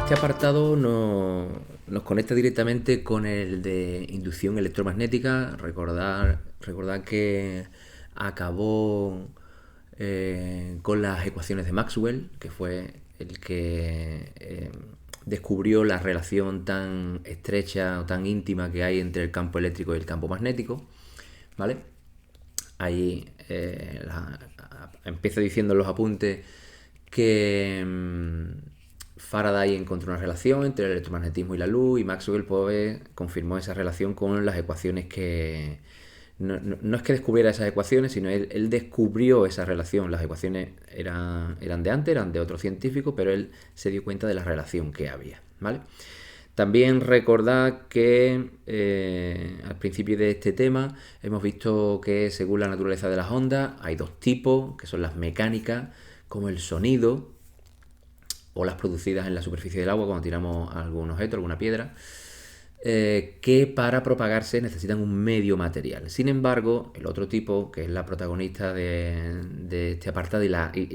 Este apartado nos conecta directamente con el de inducción electromagnética. Recordad que acabó con las ecuaciones de Maxwell, que fue el que descubrió la relación tan estrecha o tan íntima que hay entre el campo eléctrico y el campo magnético, ¿vale? Ahí empiezo diciendo en los apuntes que Faraday encontró una relación entre el electromagnetismo y la luz, y Maxwell pues confirmó esa relación con las ecuaciones que... No es que descubriera esas ecuaciones, sino él descubrió esa relación. Las ecuaciones eran de antes, eran de otro científico, pero él se dio cuenta de la relación que había, ¿vale? También recordad que al principio de este tema hemos visto que según la naturaleza de las ondas hay dos tipos, que son las mecánicas, como el sonido, o las producidas en la superficie del agua cuando tiramos algún objeto, alguna piedra, que para propagarse necesitan un medio material. Sin embargo, el otro tipo, que es la protagonista de este apartado y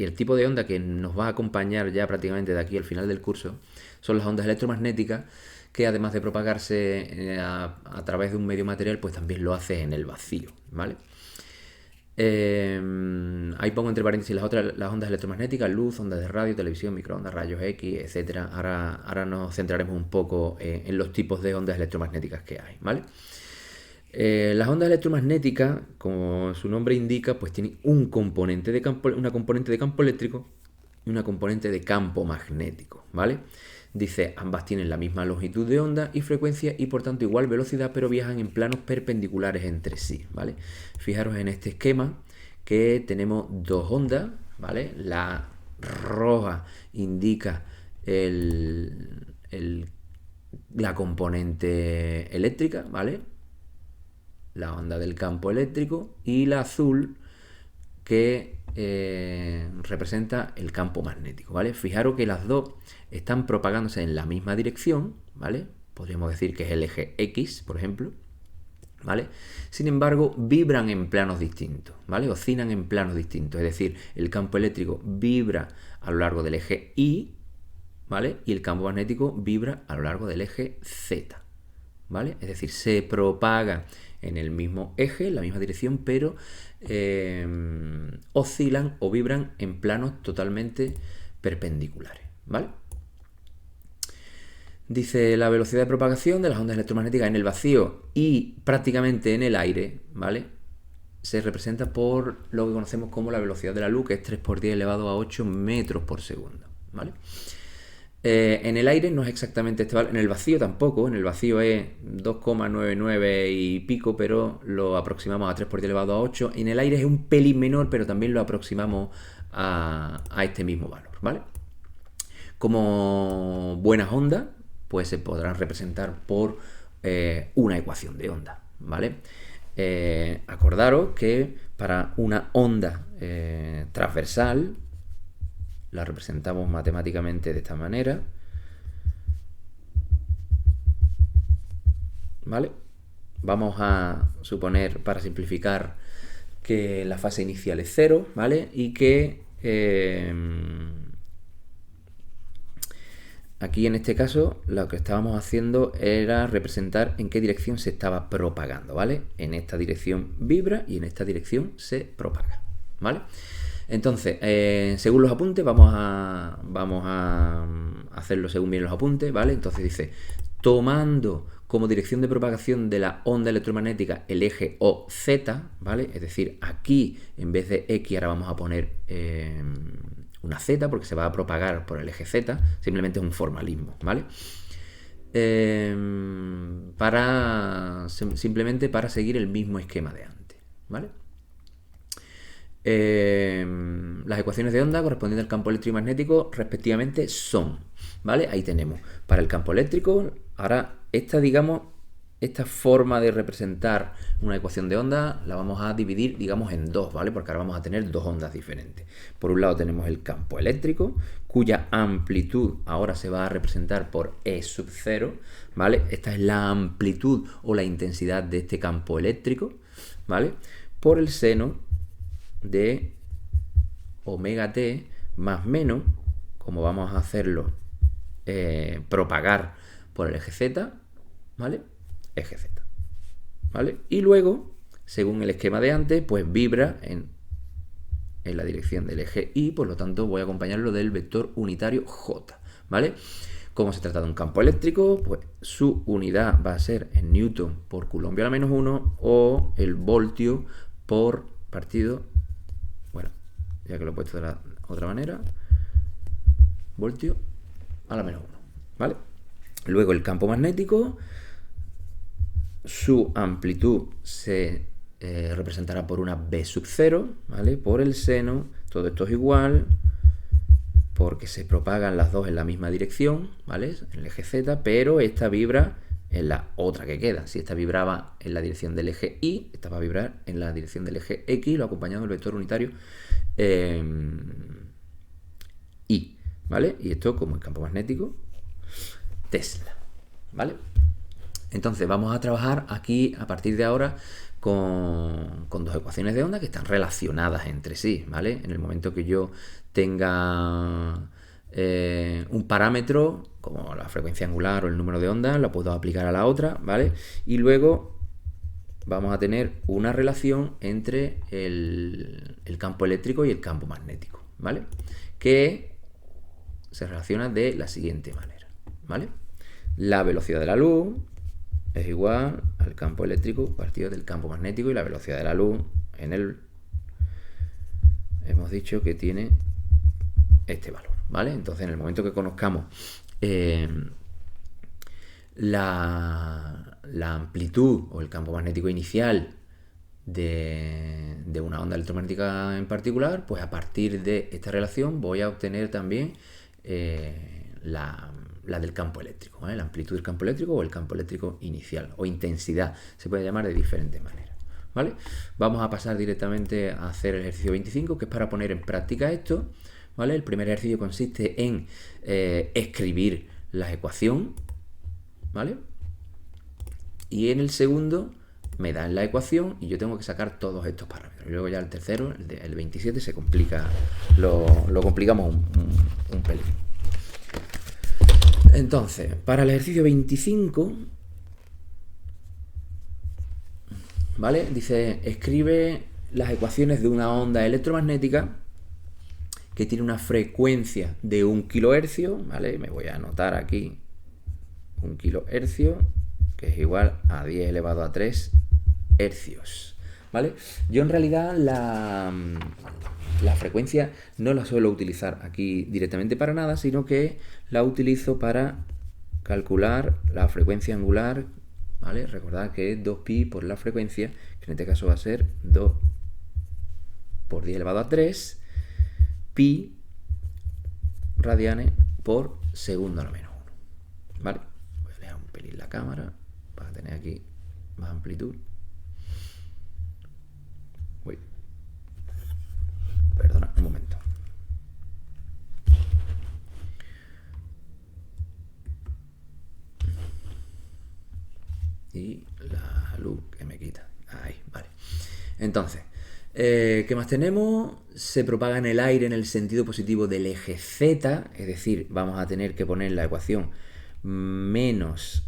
el tipo de onda que nos va a acompañar ya prácticamente de aquí al final del curso, son las ondas electromagnéticas, que además de propagarse a través de un medio material, pues también lo hace en el vacío, ¿vale? Ahí pongo entre paréntesis las ondas electromagnéticas, luz, ondas de radio, televisión, microondas, rayos X, etcétera. Ahora nos centraremos un poco en los tipos de ondas electromagnéticas que hay, ¿vale? Las ondas electromagnéticas, como su nombre indica, pues tienen una componente de campo eléctrico y una componente de campo magnético, ¿vale? Dice, ambas tienen la misma longitud de onda y frecuencia y por tanto igual velocidad, pero viajan en planos perpendiculares entre sí, ¿vale? Fijaros en este esquema que tenemos dos ondas, ¿vale? La roja indica la componente eléctrica, ¿vale? La onda del campo eléctrico, y la azul que representa el campo magnético, ¿vale? Fijaros que las dos están propagándose en la misma dirección, ¿vale? Podríamos decir que es el eje X, por ejemplo, ¿vale? Sin embargo, vibran en planos distintos, ¿vale? Oscilan en planos distintos, es decir, el campo eléctrico vibra a lo largo del eje Y, ¿vale? Y el campo magnético vibra a lo largo del eje Z, ¿vale? Es decir, se propaga en el mismo eje, en la misma dirección, pero oscilan o vibran en planos totalmente perpendiculares, ¿vale? Dice, la velocidad de propagación de las ondas electromagnéticas en el vacío y prácticamente en el aire, ¿vale? Se representa por lo que conocemos como la velocidad de la luz, que es 3 por 10 elevado a 8 metros por segundo, ¿vale? En el aire no es exactamente este valor, en el vacío tampoco, en el vacío es 2,99 y pico, pero lo aproximamos a 3 por 10 elevado a 8. En el aire es un pelín menor, pero también lo aproximamos a este mismo valor, ¿vale? Como buenas ondas, pues se podrán representar por una ecuación de onda, ¿vale? Acordaros que para una onda transversal la representamos matemáticamente de esta manera, ¿vale? Vamos a suponer, para simplificar, que la fase inicial es 0, ¿vale? Y que aquí en este caso lo que estábamos haciendo era representar en qué dirección se estaba propagando, ¿vale? En esta dirección vibra y en esta dirección se propaga, ¿vale? Entonces, según los apuntes, vamos a hacerlo según vienen los apuntes, ¿vale? Entonces dice, tomando como dirección de propagación de la onda electromagnética el eje OZ, ¿vale? Es decir, aquí en vez de X ahora vamos a poner una Z porque se va a propagar por el eje Z, simplemente es un formalismo, ¿vale? Simplemente para seguir el mismo esquema de antes, ¿vale? Las ecuaciones de onda correspondientes al campo eléctrico y magnético respectivamente son, ¿vale? Ahí tenemos para el campo eléctrico. Ahora esta forma de representar una ecuación de onda la vamos a dividir, digamos, en dos, ¿vale? Porque ahora vamos a tener dos ondas diferentes. Por un lado tenemos el campo eléctrico, cuya amplitud ahora se va a representar por E sub 0, ¿vale? Esta es la amplitud o la intensidad de este campo eléctrico, ¿vale? Por el seno de omega t más menos como vamos a hacerlo, propagar por el eje Z, ¿vale? Eje Z, ¿vale? Y luego, según el esquema de antes, pues vibra en la dirección del eje Y, por lo tanto voy a acompañarlo del vector unitario J, ¿vale? Como se trata de un campo eléctrico, pues su unidad va a ser en newton por coulomb a la menos 1 o el voltio por partido, bueno, ya que lo he puesto de la otra manera, voltio a la menos 1, ¿vale? Luego el campo magnético, su amplitud se representará por una B sub 0, ¿vale? Por el seno, todo esto es igual, porque se propagan las dos en la misma dirección, ¿vale? En el eje Z, pero esta vibra en la otra que queda. Si esta vibraba en la dirección del eje Y, esta va a vibrar en la dirección del eje X, lo acompañado del vector unitario Y, ¿vale? Y esto como el campo magnético Tesla, ¿vale? Entonces vamos a trabajar aquí a partir de ahora con dos ecuaciones de onda que están relacionadas entre sí, ¿vale? En el momento que yo tenga un parámetro, como la frecuencia angular o el número de ondas, la puedo aplicar a la otra, ¿vale? Y luego vamos a tener una relación entre el campo eléctrico y el campo magnético, ¿vale? Que se relaciona de la siguiente manera, ¿vale? La velocidad de la luz es igual al campo eléctrico partido del campo magnético, y la velocidad de la luz hemos dicho que tiene este valor, ¿vale? Entonces, en el momento que conozcamos la amplitud o el campo magnético inicial de una onda electromagnética en particular, pues a partir de esta relación voy a obtener también la del campo eléctrico, ¿vale? La amplitud del campo eléctrico o el campo eléctrico inicial, o intensidad, se puede llamar de diferentes maneras, ¿vale? Vamos a pasar directamente a hacer el ejercicio 25, que es para poner en práctica esto, ¿vale? El primer ejercicio consiste en escribir la ecuación, ¿vale? Y en el segundo me dan la ecuación y yo tengo que sacar todos estos parámetros. Y luego ya el tercero, el 27, se complica, lo complicamos un pelín. Entonces, para el ejercicio 25, ¿vale? Dice, escribe las ecuaciones de una onda electromagnética que tiene una frecuencia de 1 kilohercio, ¿vale? Me voy a anotar aquí 1 kilohercio, que es igual a 10 elevado a 3 hercios, ¿vale? Yo en realidad la frecuencia no la suelo utilizar aquí directamente para nada, sino que la utilizo para calcular la frecuencia angular, ¿vale? Recordad que es 2pi por la frecuencia, que en este caso va a ser 2 por 10 elevado a 3 pi radianes por segundo a la menos 1, ¿vale? Voy a alejar un pelín la cámara para tener aquí más amplitud. Uy, perdona, un momento. Y la luz que me quita. Ahí, vale. Entonces, ¿qué más tenemos? Se propaga en el aire en el sentido positivo del eje Z, es decir, vamos a tener que poner la ecuación menos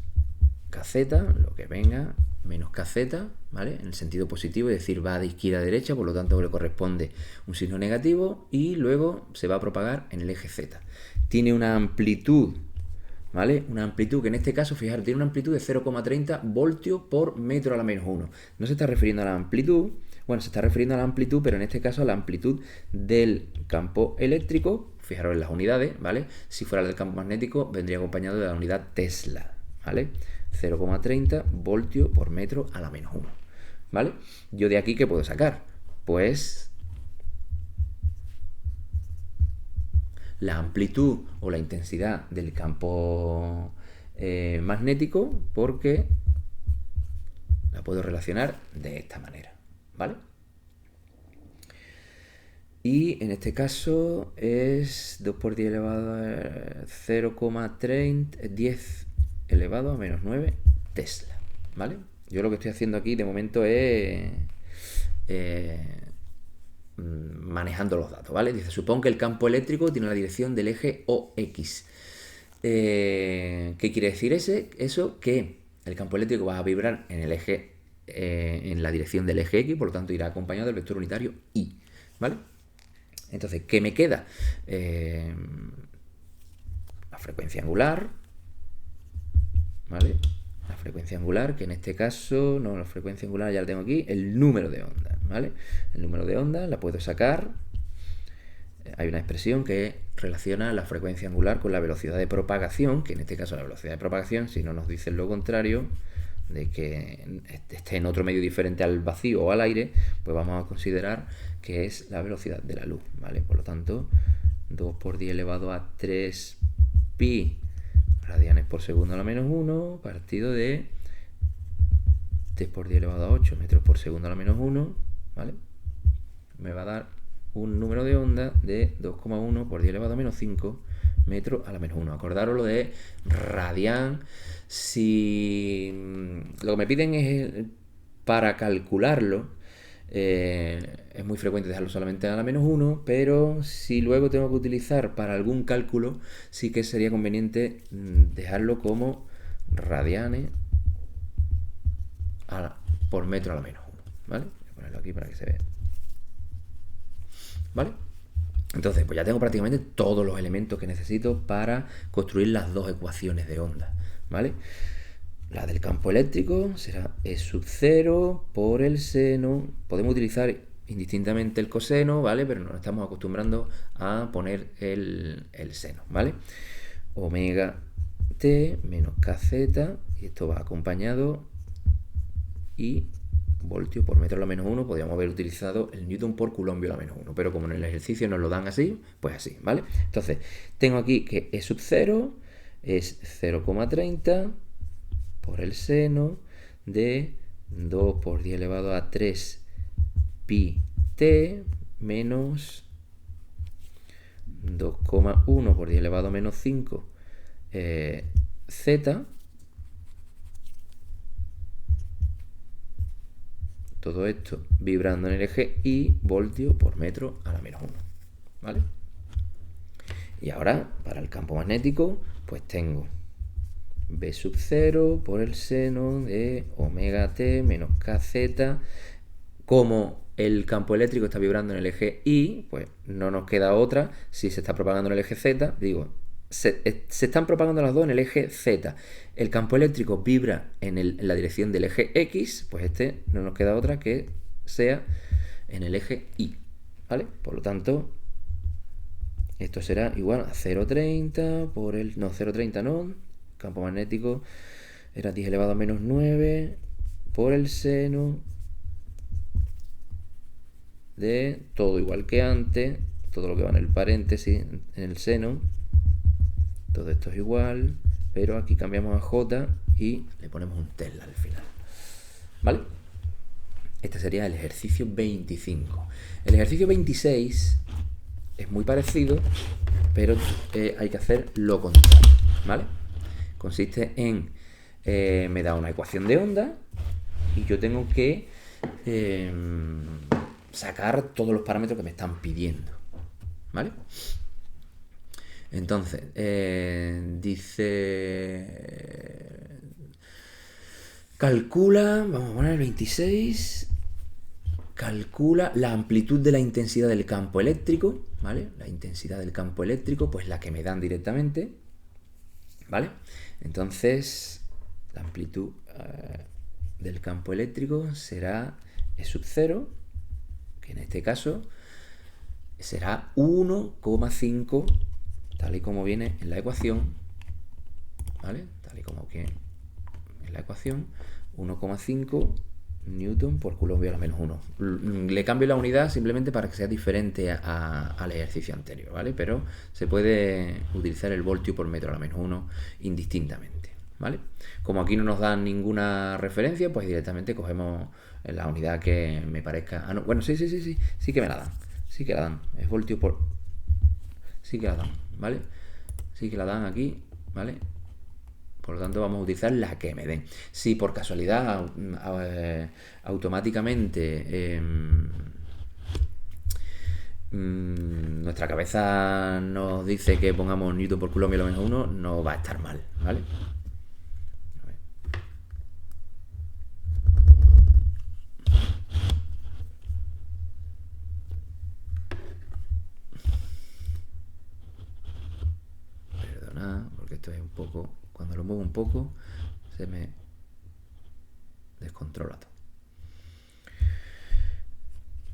kz, lo que venga, menos kz, ¿vale? En el sentido positivo, es decir, va de izquierda a derecha, por lo tanto le corresponde un signo negativo, y luego se va a propagar en el eje Z. Tiene una amplitud, ¿vale? Una amplitud que en este caso, fijaros, tiene una amplitud de 0,30 voltios por metro a la menos 1. No se está refiriendo a la amplitud, bueno, se está refiriendo a la amplitud, pero en este caso a la amplitud del campo eléctrico. Fijaros en las unidades, ¿vale? Si fuera del campo magnético, vendría acompañado de la unidad Tesla, ¿vale? 0,30 voltios por metro a la menos 1, ¿vale? Yo de aquí, ¿qué puedo sacar? Pues la amplitud o la intensidad del campo magnético, porque la puedo relacionar de esta manera, ¿vale? Y en este caso es 2 por 10 elevado a 0,30, 10 elevado a menos 9 Tesla, ¿vale? Yo lo que estoy haciendo aquí de momento es manejando los datos, ¿vale? Dice, supón que el campo eléctrico tiene la dirección del eje OX. ¿Qué quiere decir eso? Que el campo eléctrico va a vibrar en el eje, en la dirección del eje X, por lo tanto irá acompañado del vector unitario Y, ¿vale? Entonces, ¿qué me queda? La frecuencia angular, ¿vale? La frecuencia angular, que en este caso, no, la frecuencia angular ya la tengo aquí, el número de ondas, ¿vale? El número de ondas la puedo sacar. Hay una expresión que relaciona la frecuencia angular con la velocidad de propagación, que en este caso la velocidad de propagación, si no nos dicen lo contrario, de que esté en otro medio diferente al vacío o al aire, pues vamos a considerar que es la velocidad de la luz, ¿vale? Por lo tanto, 2 por 10 elevado a 3 pi radianes por segundo a la menos 1, partido de 3 por 10 elevado a 8 metros por segundo a la menos 1, ¿vale? Me va a dar un número de onda de 2,1 por 10 elevado a menos 5 metros a la menos 1. Acordaros lo de radián. Si lo que me piden es para calcularlo, es muy frecuente dejarlo solamente a la menos 1, pero si luego tengo que utilizar para algún cálculo, sí que sería conveniente dejarlo como radianes por metro a la menos 1, ¿vale? Voy a ponerlo aquí para que se vea, ¿vale? Entonces, pues ya tengo prácticamente todos los elementos que necesito para construir las dos ecuaciones de onda, ¿vale? La del campo eléctrico será E sub 0 por el seno. Podemos utilizar indistintamente el coseno, ¿vale? Pero nos estamos acostumbrando a poner el seno, ¿vale? Omega t menos kz, y esto va acompañado, y voltio por metro a la menos 1, podríamos haber utilizado el newton por coulombio a la menos 1, pero como en el ejercicio nos lo dan así, pues así, ¿vale? Entonces, tengo aquí que E sub 0 es 0,30 por el seno de 2 por 10 elevado a 3 pi t menos 2,1 por 10 elevado a menos 5 z. Todo esto vibrando en el eje Y, voltio por metro a la menos 1, ¿vale? Y ahora, para el campo magnético, pues tengo B sub 0 por el seno de omega t menos kz. Como el campo eléctrico está vibrando en el eje Y, pues no nos queda otra. Si se está propagando en el eje Z, digo, se están propagando las dos en el eje Z. El campo eléctrico vibra en la dirección del eje X, pues no nos queda otra que sea en el eje Y, ¿vale? Por lo tanto, esto será igual a 0,30 por el... No, 0,30 no. Campo magnético era 10 elevado a menos 9 por el seno de todo igual que antes, todo lo que va en el paréntesis, en el seno, todo esto es igual, pero aquí cambiamos a J y le ponemos un Tesla al final, ¿vale? Este sería el ejercicio 25. El ejercicio 26 es muy parecido, pero hay que hacer lo contrario, ¿vale? Consiste en, me da una ecuación de onda y yo tengo que sacar todos los parámetros que me están pidiendo, ¿vale? Entonces, dice... Calcula, vamos a poner el 26, calcula la amplitud de la intensidad del campo eléctrico, ¿vale? La intensidad del campo eléctrico, pues la que me dan directamente, ¿vale? Entonces, la amplitud del campo eléctrico será E sub 0, que en este caso será 1,5, tal y como viene en la ecuación, ¿vale? Tal y como que en la ecuación, 1,5 newton por coulombio a la menos 1. Le cambio la unidad simplemente para que sea diferente al ejercicio anterior, ¿vale? Pero se puede utilizar el voltio por metro a la menos 1 indistintamente, ¿vale? Como aquí no nos dan ninguna referencia, pues directamente cogemos la unidad que me parezca... Ah, no, bueno, sí que me la dan. Sí que la dan. Es voltio por... Sí que la dan, ¿vale? Sí que la dan aquí, ¿vale? Por lo tanto, vamos a utilizar la que me den. Si por casualidad automáticamente nuestra cabeza nos dice que pongamos Newton por Coulomb y lo menos 1, no va a estar mal, ¿vale? A ver. Perdona, porque esto es un poco... Cuando lo muevo un poco, se me descontrola todo.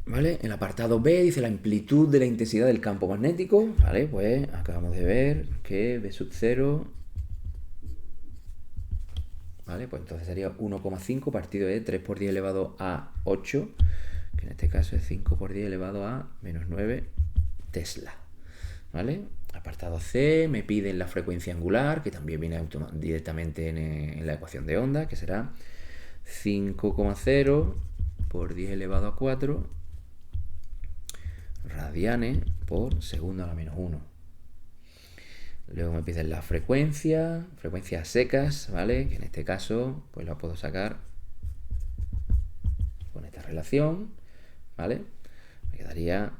¿Vale? El apartado B dice la amplitud de la intensidad del campo magnético. ¿Vale? Pues acabamos de ver que B sub 0... ¿Vale? Pues entonces sería 1,5 partido de 3 por 10 elevado a 8, que en este caso es 5 por 10 elevado a menos 9 Tesla. ¿Vale? Apartado C, me piden la frecuencia angular, que también viene directamente en la ecuación de onda, que será 5,0 por 10 elevado a 4 radianes por segundo a la menos 1. Luego me piden la frecuencias secas, ¿vale? Que en este caso, pues la puedo sacar con esta relación, ¿vale? Me quedaría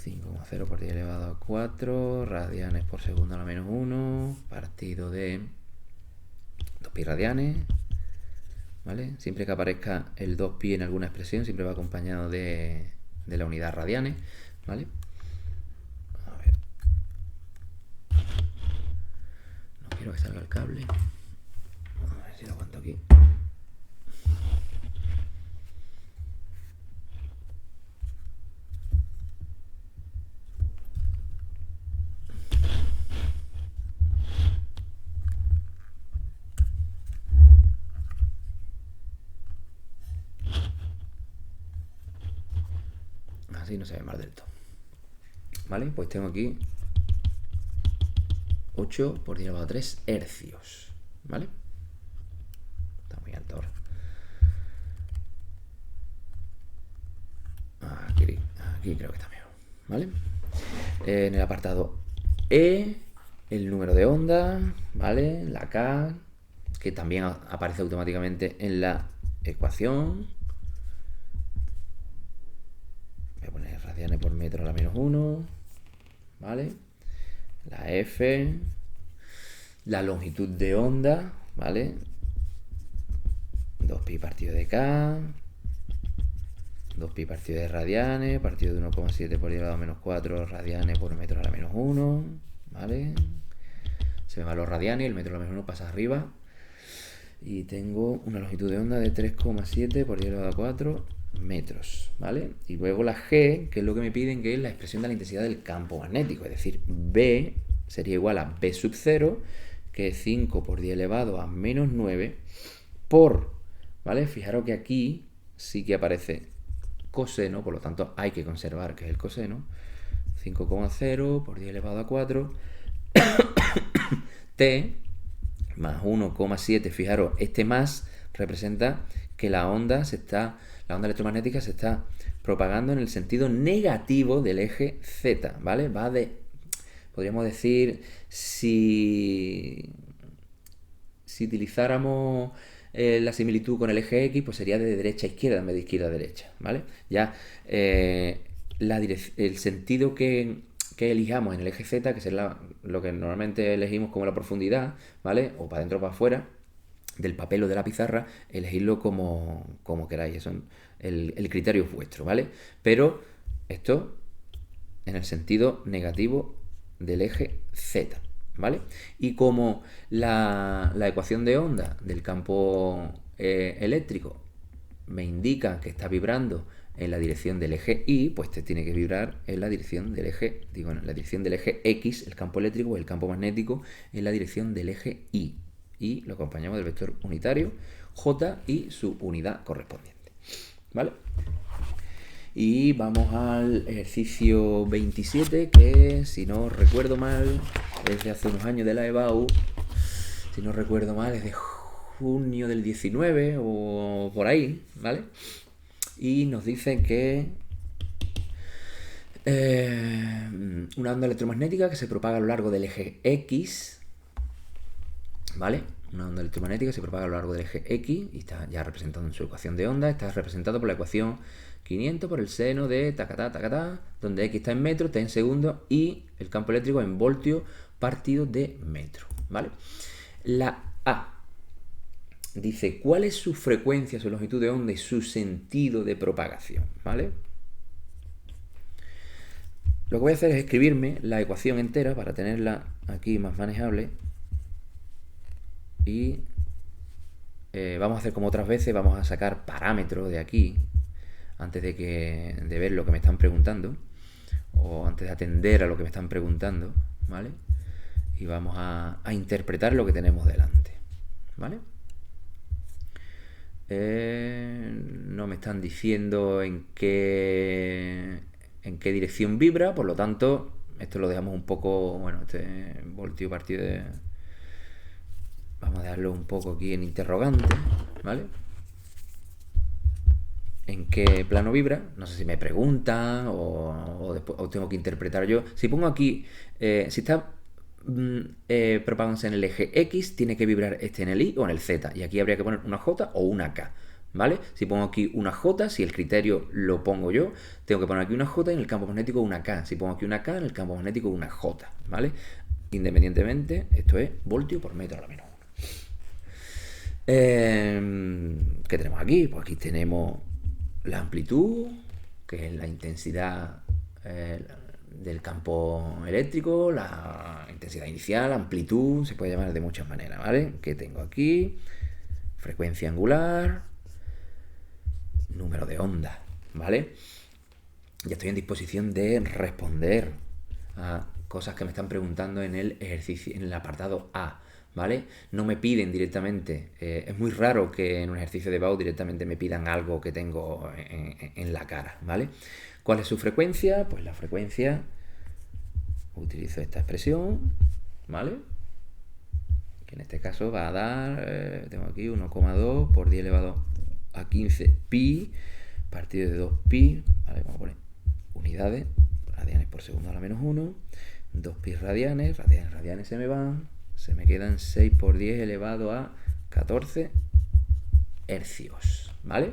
5,0 por 10 elevado a 4 radianes por segundo a la menos 1 partido de 2pi radianes, ¿vale? Siempre que aparezca el 2pi en alguna expresión, siempre va acompañado de la unidad radianes, ¿vale? A ver. No quiero que salga el cable. A ver si lo aguanto aquí. Así no se ve mal del todo. ¿Vale? Pues tengo aquí 8 por 10 elevado a 3 hercios. ¿Vale? Está muy alto ahora. Aquí creo que está mejor. ¿Vale? En el apartado E, el número de onda, ¿vale? La K, que también aparece automáticamente en la ecuación. Voy a poner radianes por metro a la menos 1, ¿vale? La F, la longitud de onda, ¿vale? 2pi partido de K, 2pi partido de radianes, partido de 1,7 por 10 elevado a menos 4 radianes por metro a la menos 1, ¿vale? Se me van los radianes, el metro a la menos 1 pasa arriba. Y tengo una longitud de onda de 3,7 por 10 elevado a 4 metros, ¿vale? Y luego la G, que es lo que me piden, que es la expresión de la intensidad del campo magnético, es decir, B sería igual a B sub 0, que es 5 por 10 elevado a menos 9 por, ¿vale? Fijaros que aquí sí que aparece coseno, por lo tanto hay que conservar que es el coseno, 5,0 por 10 elevado a 4 T más 1,7, fijaros, este más representa que la onda electromagnética se está propagando en el sentido negativo del eje Z, ¿vale? Podríamos decir, si utilizáramos la similitud con el eje X, pues sería de derecha a izquierda en vez de izquierda a derecha, ¿vale? Ya el sentido que elijamos en el eje Z, que será lo que normalmente elegimos como la profundidad, ¿vale? O para adentro o para afuera del papel o de la pizarra, elegirlo como queráis. Eso, el criterio es vuestro, ¿vale? Pero esto en el sentido negativo del eje Z, ¿vale? Y como la ecuación de onda del campo eléctrico me indica que está vibrando en la dirección del eje Y, pues te tiene que vibrar en la dirección del eje, en la dirección del eje X, el campo eléctrico, o el campo magnético, en la dirección del eje Y. Y lo acompañamos del vector unitario J y su unidad correspondiente, ¿vale? Y vamos al ejercicio 27, que si no recuerdo mal, es de hace unos años de la EBAU, si no recuerdo mal, es de junio del 19 o por ahí, ¿vale? Y nos dicen que una onda electromagnética que se propaga a lo largo del eje X, ¿vale? Una onda electromagnética se propaga a lo largo del eje X y está ya representado en su ecuación de onda. Está representado por la ecuación 500 por el seno de tacatá, donde X está en metros, T en segundos y el campo eléctrico en voltios partido de metro, ¿vale? La A dice cuál es su frecuencia, su longitud de onda y su sentido de propagación, ¿vale? Lo que voy a hacer es escribirme la ecuación entera para tenerla aquí más manejable y vamos a hacer como otras veces, vamos a sacar parámetros de aquí antes de ver lo que me están preguntando o antes de atender a lo que me están preguntando, ¿vale? Y vamos a interpretar lo que tenemos delante, ¿vale? No me están diciendo en qué dirección vibra, por lo tanto, esto lo dejamos un poco, bueno, este voltio partido de... Vamos a dejarlo un poco aquí en interrogante, ¿vale? ¿En qué plano vibra? No sé si me preguntan o después, o tengo que interpretar yo. Si pongo aquí, si está propagándose en el eje X, tiene que vibrar este en el Y o en el Z. Y aquí habría que poner una J o una K, ¿vale? Si pongo aquí una J, si el criterio lo pongo yo, tengo que poner aquí una J y en el campo magnético una K. Si pongo aquí una K, en el campo magnético una J, ¿vale? Independientemente, esto es voltio por metro a la menos 1. ¿Qué tenemos aquí? Pues aquí tenemos la amplitud, que es la intensidad del campo eléctrico, la intensidad inicial, amplitud, se puede llamar de muchas maneras, ¿vale? Que tengo aquí, frecuencia angular, número de onda, ¿vale? Ya estoy en disposición de responder a cosas que me están preguntando en el ejercicio, en el apartado A, ¿vale? No me piden directamente, es muy raro que en un ejercicio de BAU directamente me pidan algo que tengo en la cara, ¿vale? ¿Cuál es su frecuencia? Pues la frecuencia, utilizo esta expresión, ¿vale? Que en este caso va a dar, tengo aquí 1,2 por 10 elevado a 15 pi, partido de 2 pi, ¿vale? Vamos a poner unidades, radianes por segundo a la menos 1, 2 pi radianes se me van, se me quedan 6 por 10 elevado a 14 hercios, ¿vale?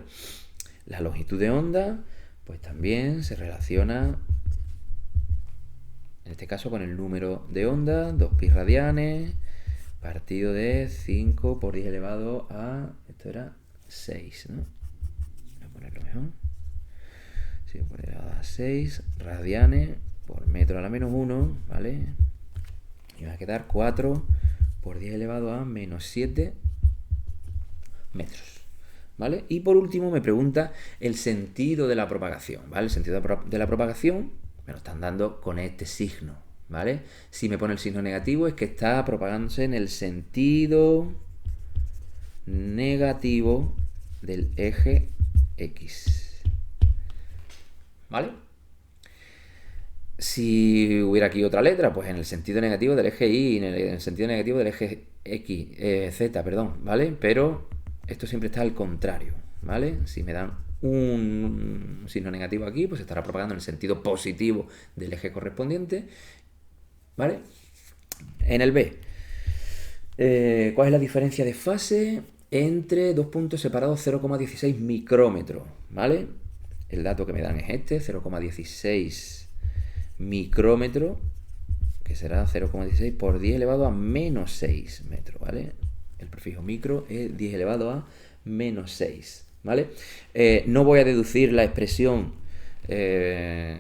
La longitud de onda, pues también se relaciona, en este caso, con el número de onda, 2 pi radianes, partido de 5 por 10 elevado a, esto era 6, ¿no? Voy a ponerlo mejor. 5 por 10 elevado a 6 radianes por metro a la menos 1, ¿vale? Y me va a quedar 4 por 10 elevado a menos 7 metros, ¿vale? Y por último me pregunta el sentido de la propagación, ¿vale? El sentido de la propagación me lo están dando con este signo, ¿vale? Si me pone el signo negativo es que está propagándose en el sentido negativo del eje X, ¿vale? Si hubiera aquí otra letra, pues en el sentido negativo del eje Y, en el sentido negativo del eje X, Z, perdón, ¿vale? Pero esto siempre está al contrario, ¿vale? Si me dan un signo negativo aquí, pues estará propagando en el sentido positivo del eje correspondiente, ¿vale? En el B, ¿cuál es la diferencia de fase entre dos puntos separados 0,16 micrómetros, ¿vale? El dato que me dan es este, 0,16 micrómetro, que será 0,16 por 10 elevado a menos 6 metros, ¿vale? El prefijo micro es 10 elevado a menos 6, ¿vale? No voy a deducir la expresión que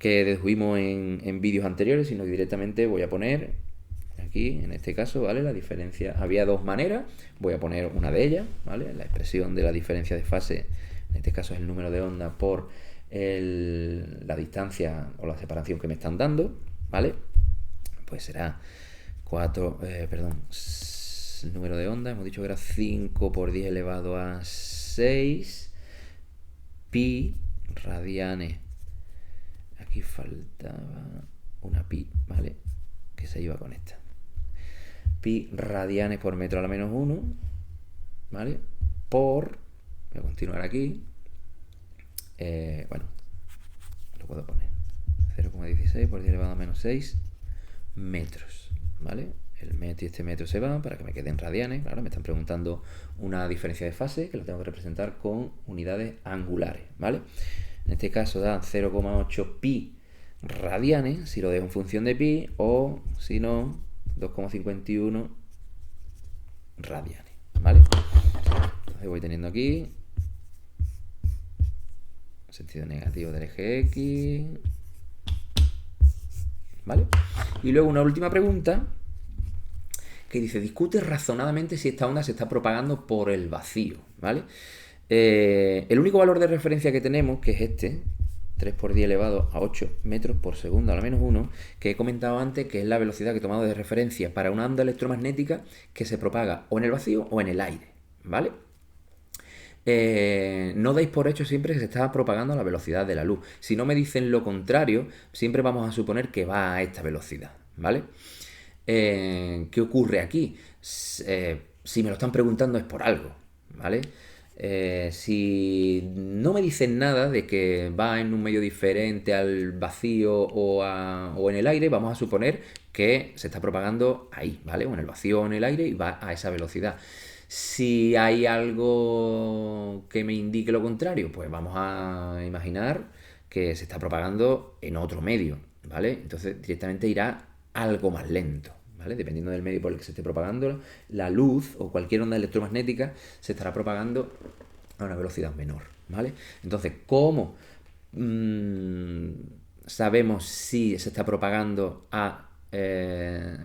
dedujimos en vídeos anteriores, sino que directamente voy a poner aquí, en este caso, ¿vale? La diferencia, había dos maneras, voy a poner una de ellas, ¿vale? La expresión de la diferencia de fase, en este caso es el número de onda por la distancia o la separación que me están dando, ¿vale? Pues será 4, el número de onda, hemos dicho que era 5 por 10 elevado a 6 pi radianes. Aquí faltaba una pi, ¿vale? Que se iba con esta. Pi radianes por metro a la menos 1, ¿vale? Por, voy a continuar aquí, bueno, lo puedo poner 0,16 por 10 elevado a menos 6 metros, ¿vale? el metro y este metro se van para que me queden radianes. Claro, me están preguntando una diferencia de fase que la tengo que representar con unidades angulares, ¿vale? En este caso dan 0,8 pi radianes, si lo dejo en función de pi, o si no, 2,51 radianes, ¿vale? Entonces voy teniendo aquí sentido negativo del eje X, ¿vale? Y luego una última pregunta que dice, discute razonadamente si esta onda se está propagando por el vacío, ¿vale? El único valor de referencia que tenemos, que es este, 3 por 10 elevado a 8 metros por segundo a la menos 1, que he comentado antes, que es la velocidad que he tomado de referencia para una onda electromagnética que se propaga o en el vacío o en el aire, ¿vale? No deis por hecho siempre que se está propagando a la velocidad de la luz. Si no me dicen lo contrario, siempre vamos a suponer que va a esta velocidad, ¿vale? ¿Qué ocurre aquí? Si me lo están preguntando es por algo, ¿vale? Si no me dicen nada de que va en un medio diferente al vacío o en el aire, vamos a suponer que se está propagando ahí, ¿vale? O en el vacío o en el aire y va a esa velocidad. Si hay algo que me indique lo contrario, pues vamos a imaginar que se está propagando en otro medio, ¿vale? Entonces directamente irá algo más lento, ¿vale? Dependiendo del medio por el que se esté propagando, la luz o cualquier onda electromagnética se estará propagando a una velocidad menor, ¿vale? Entonces, ¿cómo sabemos si se está propagando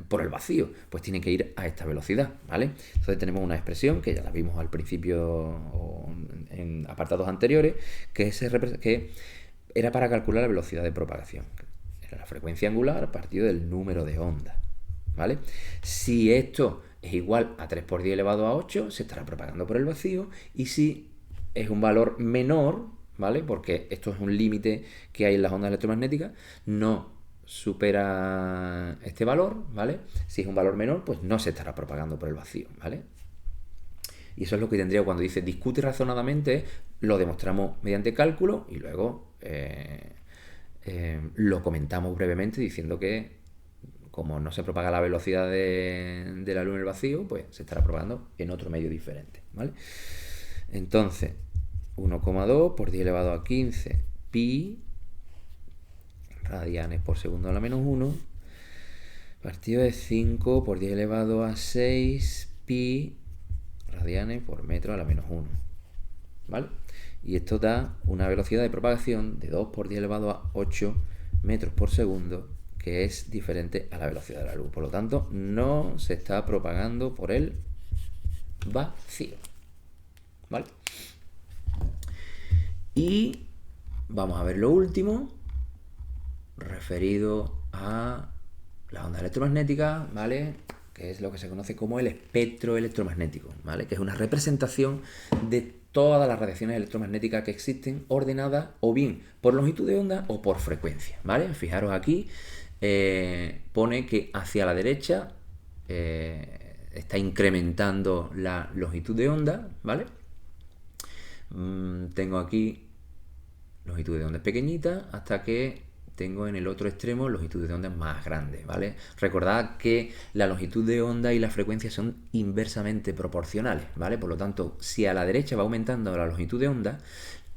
por el vacío? Pues tiene que ir a esta velocidad, ¿vale? Entonces tenemos una expresión que ya la vimos al principio o en apartados anteriores, que era para calcular la velocidad de propagación. Era la frecuencia angular partido del número de ondas, ¿vale? Si esto es igual a 3 por 10 elevado a 8, se estará propagando por el vacío, y si es un valor menor, ¿vale? Porque esto es un límite que hay en las ondas electromagnéticas, no supera este valor, ¿vale? Si es un valor menor, pues no se estará propagando por el vacío, ¿vale? Y eso es lo que tendría cuando dice discute razonadamente, lo demostramos mediante cálculo y luego lo comentamos brevemente diciendo que como no se propaga la velocidad de la luz en el vacío, pues se estará propagando en otro medio diferente, ¿vale? Entonces, 1,2 por 10 elevado a 15 pi radianes por segundo a la menos 1 partido de 5 por 10 elevado a 6 pi radianes por metro a la menos 1, ¿vale? Y esto da una velocidad de propagación de 2 por 10 elevado a 8 metros por segundo, que es diferente a la velocidad de la luz. Por lo tanto, no se está propagando por el vacío, ¿vale? Y vamos a ver lo último, referido a las ondas electromagnéticas, ¿vale? Que es lo que se conoce como el espectro electromagnético, ¿vale? Que es una representación de todas las radiaciones electromagnéticas que existen, ordenadas o bien por longitud de onda o por frecuencia, ¿vale? Fijaros aquí, pone que hacia la derecha está incrementando la longitud de onda, ¿vale? Tengo aquí longitud de ondas pequeñitas hasta que tengo en el otro extremo longitudes de ondas más grandes, ¿vale? Recordad que la longitud de onda y la frecuencia son inversamente proporcionales, ¿vale? Por lo tanto, si a la derecha va aumentando la longitud de onda,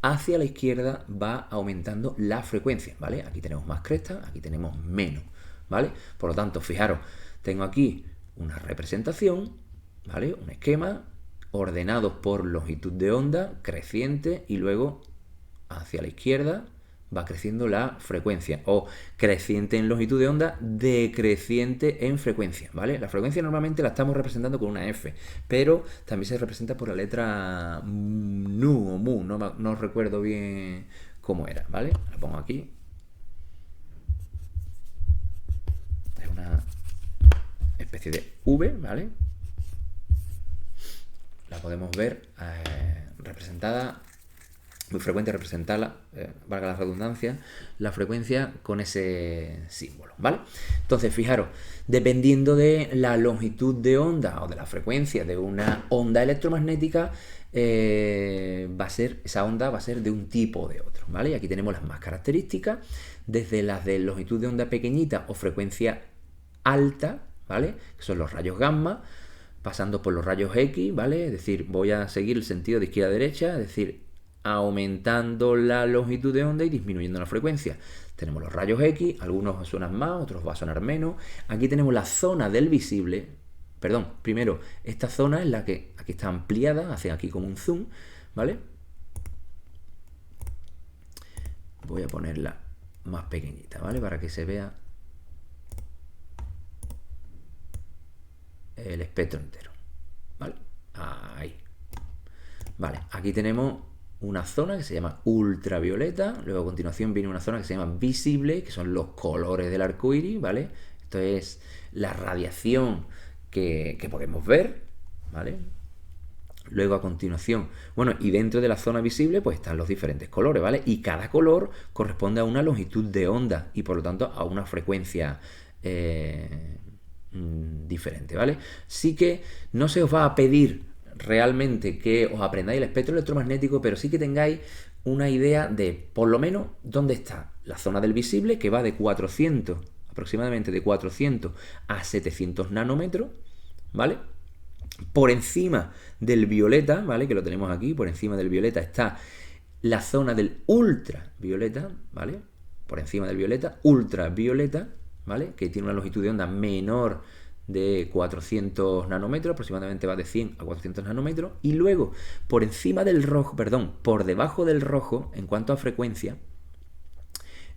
hacia la izquierda va aumentando la frecuencia, ¿vale? Aquí tenemos más cresta, aquí tenemos menos, ¿vale? Por lo tanto, fijaros, tengo aquí una representación, ¿vale? Un esquema ordenado por longitud de onda creciente y luego hacia la izquierda va creciendo la frecuencia, o creciente en longitud de onda, decreciente en frecuencia, ¿vale? La frecuencia normalmente la estamos representando con una F, pero también se representa por la letra nu o mu, no recuerdo bien cómo era, ¿vale? La pongo aquí. Es una especie de V, ¿vale? La podemos ver representada, muy frecuente representarla, valga la redundancia, la frecuencia con ese símbolo, ¿vale? Entonces, fijaros, dependiendo de la longitud de onda o de la frecuencia de una onda electromagnética, esa onda va a ser de un tipo o de otro, ¿vale? Y aquí tenemos las más características, desde las de longitud de onda pequeñita o frecuencia alta, ¿vale? Que son los rayos gamma, pasando por los rayos X, ¿vale? Es decir, voy a seguir el sentido de izquierda a derecha, es decir, aumentando la longitud de onda y disminuyendo la frecuencia. Tenemos los rayos X, algunos suenan más, otros va a sonar menos. Aquí tenemos la zona del visible, perdón, primero, esta zona es la que aquí está ampliada, hace aquí como un zoom, ¿vale? Voy a ponerla más pequeñita, ¿vale? Para que se vea el espectro entero, ¿vale? Ahí. Vale, aquí tenemos una zona que se llama ultravioleta, luego a continuación viene una zona que se llama visible, que son los colores del arco iris, ¿vale? Esto es la radiación que podemos ver, ¿vale? Luego a continuación, bueno, y dentro de la zona visible pues están los diferentes colores, ¿vale? Y cada color corresponde a una longitud de onda y por lo tanto a una frecuencia diferente, ¿vale? Sí que no se os va a pedir realmente que os aprendáis el espectro electromagnético, pero sí que tengáis una idea de por lo menos dónde está la zona del visible, que va de 400, aproximadamente de 400 a 700 nanómetros, ¿vale? Por encima del violeta, ¿vale? Que lo tenemos aquí, por encima del violeta está la zona del ultravioleta, ¿vale? Por encima del violeta, ultravioleta, ¿vale? Que tiene una longitud de onda menor de 400 nanómetros, aproximadamente va de 100 a 400 nanómetros. Y luego, por encima del rojo, perdón, por debajo del rojo, en cuanto a frecuencia,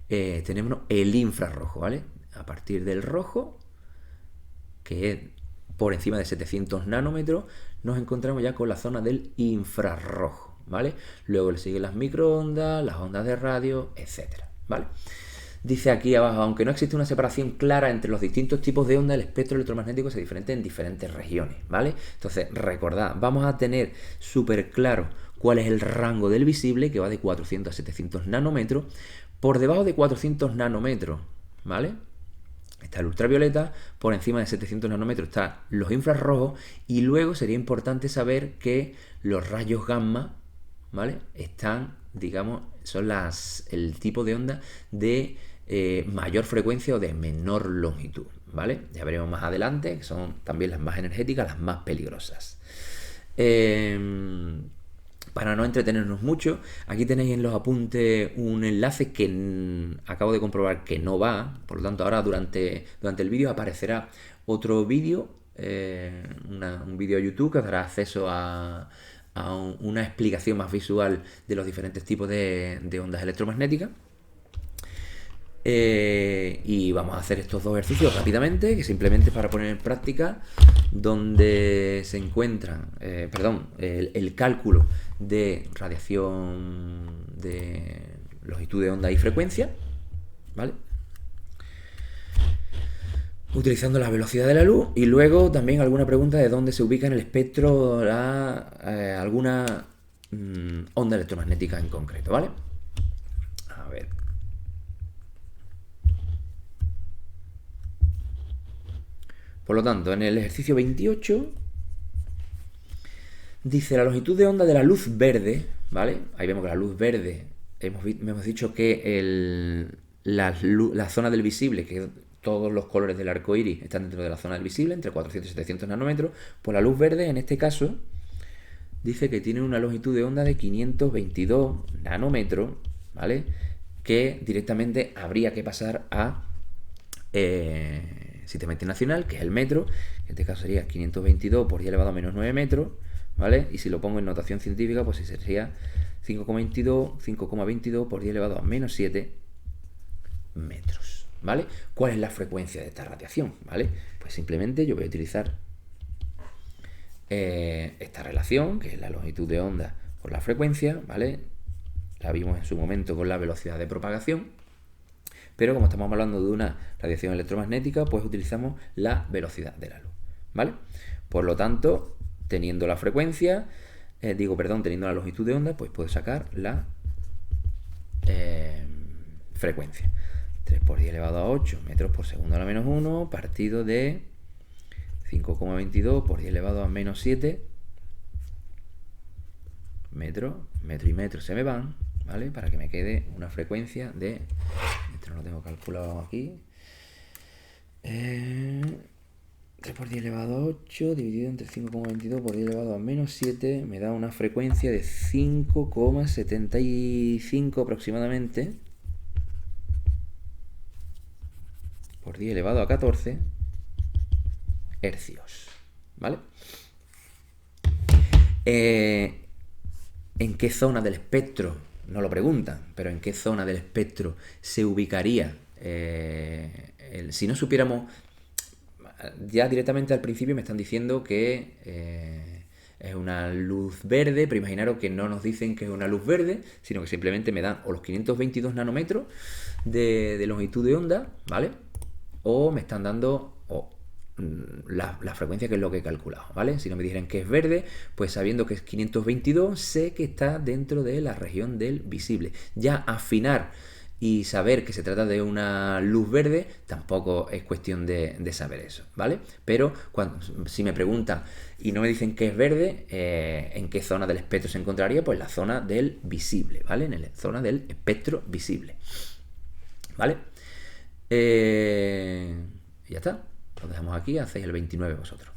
tenemos el infrarrojo, ¿vale? A partir del rojo, que es por encima de 700 nanómetros, nos encontramos ya con la zona del infrarrojo, ¿vale? Luego le siguen las microondas, las ondas de radio, etcétera, ¿vale? Dice aquí abajo, aunque no existe una separación clara entre los distintos tipos de onda, el espectro electromagnético se diferencia en diferentes regiones, ¿vale? Entonces, recordad, vamos a tener súper claro cuál es el rango del visible, que va de 400 a 700 nanómetros. Por debajo de 400 nanómetros, ¿vale? Está el ultravioleta, por encima de 700 nanómetros están los infrarrojos y luego sería importante saber que los rayos gamma, ¿vale? Están, digamos, son el tipo de onda de mayor frecuencia o de menor longitud, ¿vale? Ya veremos más adelante, que son también las más energéticas, las más peligrosas. Para no entretenernos mucho, aquí tenéis en los apuntes un enlace que acabo de comprobar que no va, por lo tanto ahora durante el vídeo aparecerá otro vídeo, un vídeo a YouTube que os dará acceso a una explicación más visual de los diferentes tipos de ondas electromagnéticas. Y vamos a hacer estos dos ejercicios rápidamente, que simplemente es para poner en práctica donde se encuentran, el cálculo de radiación de longitud de onda y frecuencia, ¿vale? Utilizando la velocidad de la luz y luego también alguna pregunta de dónde se ubica en el espectro alguna onda electromagnética en concreto, ¿vale? A ver. Por lo tanto, en el ejercicio 28 dice la longitud de onda de la luz verde, ¿vale? Ahí vemos que la luz verde, hemos dicho que la zona del visible, que todos los colores del arco iris están dentro de la zona del visible, entre 400 y 700 nanómetros, pues la luz verde en este caso dice que tiene una longitud de onda de 522 nanómetros, ¿vale? Que directamente habría que pasar a sistema internacional, que es el metro, en este caso sería 522 por 10 elevado a menos 9 metros, ¿vale? Y si lo pongo en notación científica, pues sería 5,22 por 10 elevado a menos 7 metros, ¿vale? ¿Cuál es la frecuencia de esta radiación? ¿Vale? Pues simplemente yo voy a utilizar esta relación, que es la longitud de onda por la frecuencia, ¿vale? La vimos en su momento con la velocidad de propagación, pero como estamos hablando de una radiación electromagnética, pues utilizamos la velocidad de la luz, ¿vale? Por lo tanto, teniendo la frecuencia, teniendo la longitud de onda, pues puedo sacar la frecuencia. 3 por 10 elevado a 8 metros por segundo a la menos 1, partido de 5,22 por 10 elevado a menos 7 metro y metro se me van, ¿vale? Para que me quede una frecuencia de... Esto no lo tengo calculado aquí. 3 por 10 elevado a 8 dividido entre 5,22 por 10 elevado a menos 7 me da una frecuencia de 5,75 aproximadamente por 10 elevado a 14 hercios, ¿vale? ¿En qué zona del espectro? No lo preguntan, pero ¿en qué zona del espectro se ubicaría? Si no supiéramos, ya directamente al principio me están diciendo que es una luz verde, pero imaginaros que no nos dicen que es una luz verde, sino que simplemente me dan o los 522 nanómetros de longitud de onda, ¿vale? O me están dando la frecuencia, que es lo que he calculado, ¿vale? Si no me dijeran que es verde, pues sabiendo que es 522, sé que está dentro de la región del visible. Ya afinar y saber que se trata de una luz verde tampoco es cuestión de saber eso, ¿vale? Pero si me preguntan y no me dicen que es verde, ¿en qué zona del espectro se encontraría? Pues la zona del visible, ¿vale? En la zona del espectro visible, ¿vale? Ya está. Lo dejamos aquí, hacéis el 29 vosotros.